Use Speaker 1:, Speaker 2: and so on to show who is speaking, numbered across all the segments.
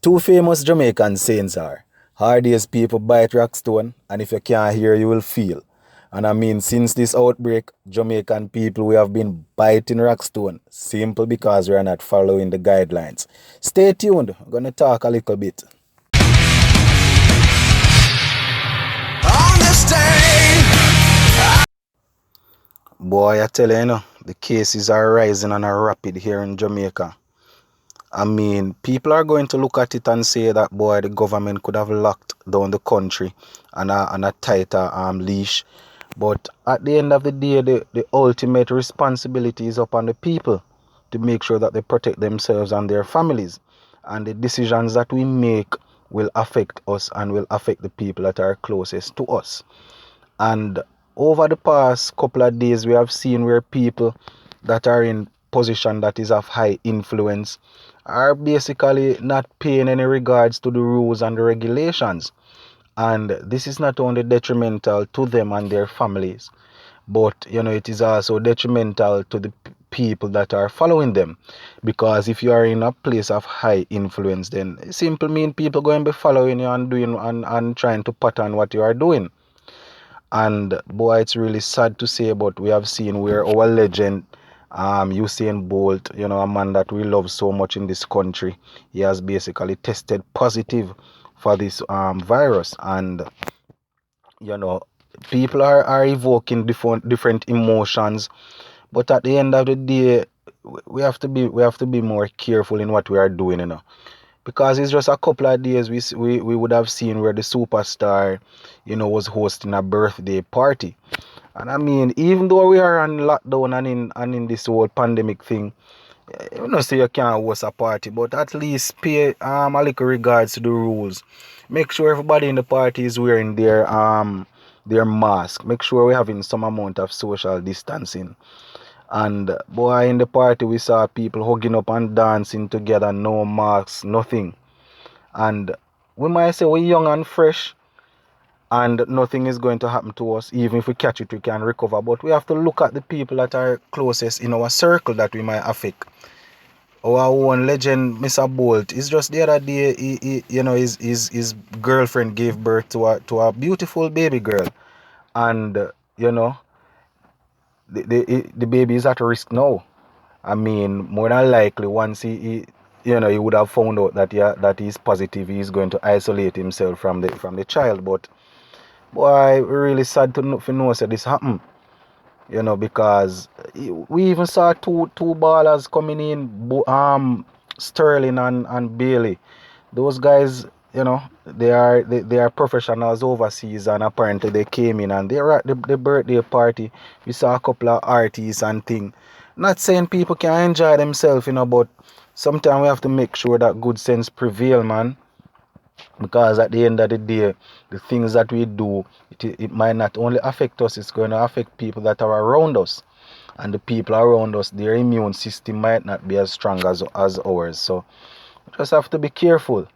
Speaker 1: Two famous Jamaican sayings are, hard days people bite rockstone, and if you can't hear, you will feel. And I mean, since this outbreak, Jamaican people, we have been biting rockstone, simple because we are not following the guidelines. Stay tuned, I'm going to talk a little bit. On this day. Boy, I tell you, the cases are rising and are rapid here in Jamaica. I mean, people are going to look at it and say that, boy, the government could have locked down the country on a tighter leash. But at the end of the day, the ultimate responsibility is upon the people to make sure that they protect themselves and their families. And the decisions that we make will affect us and will affect the people that are closest to us. And over the past couple of days, we have seen where people that are in position that is of high influence are basically not paying any regards to the rules and the regulations. And this is not only detrimental to them and their families, but it is also detrimental to the people that are following them. Because if you are in a place of high influence, then it simply means people going to be following you and doing and trying to pattern what you are doing. And boy, it's really sad to say, but we have seen where our legend, Usain Bolt, a man that we love so much in this country, he has basically tested positive for this virus. And people are evoking different emotions, but at the end of the day, we have to be more careful in what we are doing. Because it's just a couple of days we would have seen where the superstar, was hosting a birthday party. And I mean, even though we are on lockdown and in this whole pandemic thing, say you can't host a party, but at least pay a little regards to the rules. Make sure everybody in the party is wearing their mask. Make sure we're having some amount of social distancing. And boy, in the party we saw people hugging up and dancing together, no masks, nothing. And we might say we're young and fresh and nothing is going to happen to us. Even if we catch it, we can recover. But we have to look at the people that are closest in our circle that we might affect. Our own legend, Mr. Bolt, is just the other day, his girlfriend gave birth to a beautiful baby girl. And, the baby is at risk now. I mean, more than likely, once he would have found out that he's positive, he's going to isolate himself from the child. But boy, we're really sad to know that this happened. Because we even saw two ballers coming in, Sterling and Bailey. Those guys, they are professionals overseas, and apparently they came in and they were at the birthday party. We saw a couple of artists and things. Not saying people can enjoy themselves, but sometimes we have to make sure that good sense prevail, man. Because at the end of the day, the things that we do, it might not only affect us, it's going to affect people that are around us. And the people around us, their immune system might not be as strong as ours. So we just have to be careful.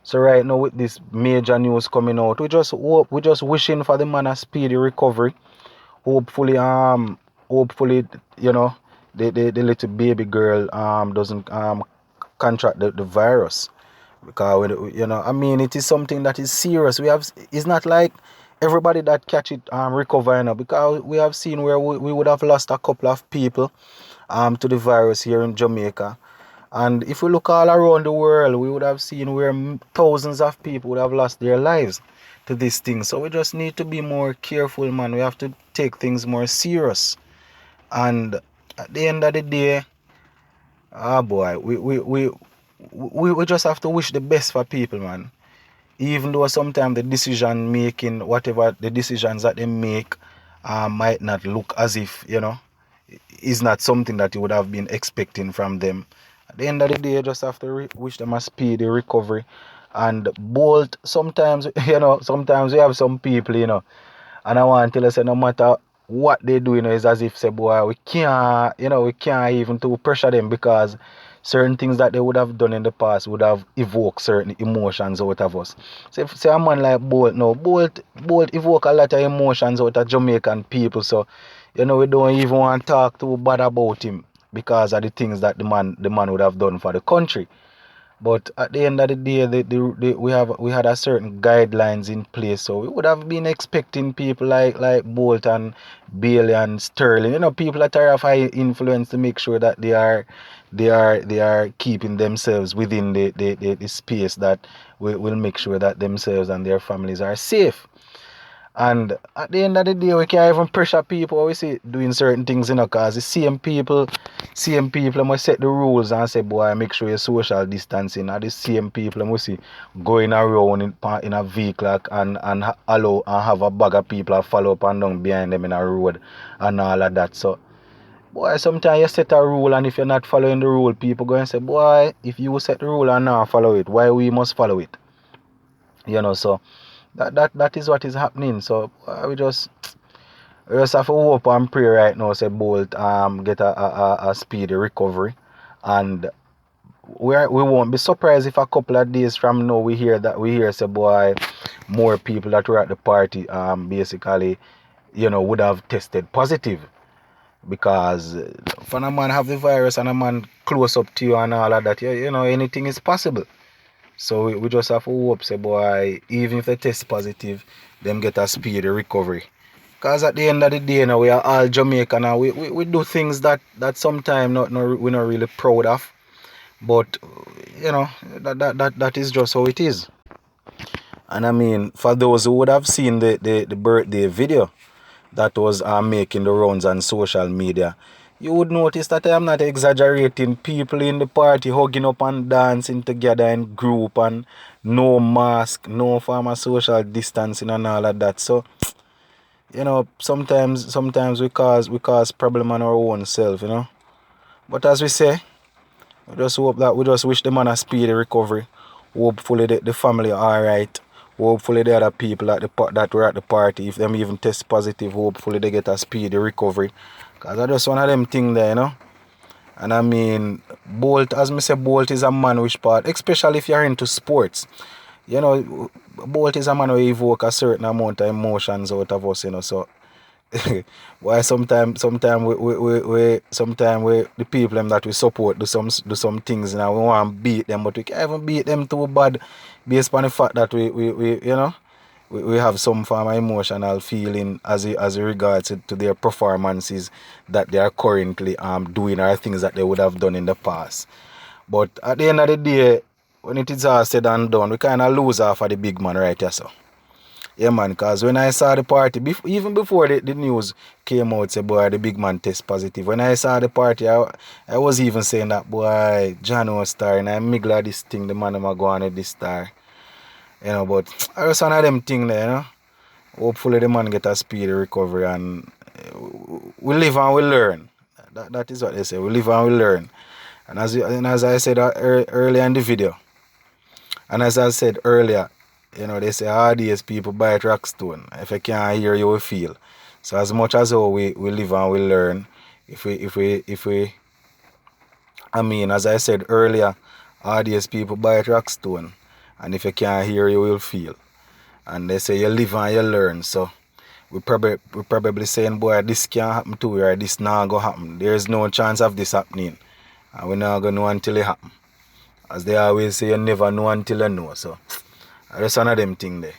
Speaker 1: So right now with this major news coming out, we just wishing for the man a speedy recovery. Hopefully, the little baby girl doesn't contract the virus. Because I mean, it is something that is serious. It's not like everybody that catch it recover, because we have seen where we would have lost a couple of people to the virus here in Jamaica. And if we look all around the world, we would have seen where thousands of people would have lost their lives to this thing. So we just need to be more careful, man. We have to take things more serious. And at the end of the day, boy, we just have to wish the best for people, man. Even though sometimes the decision making, whatever the decisions that they make, might not look as if, is not something that you would have been expecting from them. At the end of the day, you just have to wish them a speedy recovery. And Bolt, sometimes, sometimes we have some people, and I want to tell you, say, no matter what they do, is as if, say, boy, we can't even to pressure them, because certain things that they would have done in the past would have evoked certain emotions out of us. So if say a man like Bolt now, Bolt evoke a lot of emotions out of Jamaican people. So, we don't even want to talk too bad about him because of the things that the man would have done for the country. But at the end of the day, we had a certain guidelines in place, so we would have been expecting people like Bolt and Bailey and Sterling, people that are of high influence, to make sure that they are keeping themselves within the space that will make sure that themselves and their families are safe. And at the end of the day, we can't even pressure people, we see, doing certain things, because the same people must set the rules and say, boy, make sure you're social distancing. And the same people must see going around in a vehicle and allow and have a bag of people follow up and down behind them in a road and all of that. So, boy, sometimes you set a rule, and if you're not following the rule, people go and say, boy, if you set the rule and not follow it, why we must follow it? So that is what is happening. So we just have to hope and pray right now, say Bolt get a speedy recovery, and we won't be surprised if a couple of days from now we hear say, boy, more people that were at the party basically would have tested positive, because when a man have the virus and a man close up to you and all of that, anything is possible. So we just have to hope, say, boy, even if they test positive, them get a speedy recovery. Because at the end of the day, we are all Jamaican, and we do things that sometimes we're not really proud of. But, that is just how it is. And I mean, for those who would have seen the birthday video that was making the rounds on social media, you would notice that I am not exaggerating. People in the party hugging up and dancing together in group, and no mask, no form of social distancing and all of that. So, sometimes we cause problem on our own self. But as we say, we just wish the man a speedy recovery. Hopefully the family are alright. Hopefully the other people that were at the party, if them even test positive, hopefully they get a speedy recovery. Because I just one of them thing there. And I mean, Bolt, as me say, Bolt is a man which part, especially if you're into sports. Bolt is a man who evoke a certain amount of emotions out of us. So why sometimes we the people them that we support do some things, we want to beat them, but we can't even beat them too bad, based on the fact that we have some form of emotional feeling as regards to their performances that they are currently doing, or things that they would have done in the past. But at the end of the day, when it is all said and done, we kind of lose half of the big man right here, so. Yeah, man, because when I saw the party, even before the news came out, say, boy, the big man test positive. When I saw the party, I was even saying that, boy, John was star, and I'm glad this thing, the man am going with this star. But I was one of them thing there, Hopefully the man get a speedy recovery, and we live and we learn. That is what they say, we live and we learn. And as I said earlier in the video, and as I said earlier, they say hard days people bite rockstone. If you can't hear, you will feel. So as much as how we live and we learn, if we I mean, as I said earlier, hard days people bite rockstone. And if you can't hear, you will feel. And they say you live and you learn. So we probably saying, boy, this can't happen to you, or this not gonna happen. There's no chance of this happening. And we're not gonna know until it happen. As they always say, you never know until you know. So that's one of them thing there,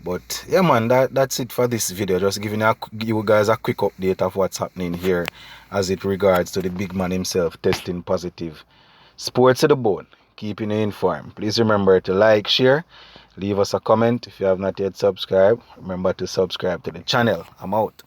Speaker 1: But yeah, man, that's it for this video. Just giving you guys a quick update of what's happening here as it regards to the big man himself testing positive. Sports to the bone, keeping you informed. Please remember to like, share, leave us a comment. If you have not yet subscribed, remember to subscribe to the channel. I'm out.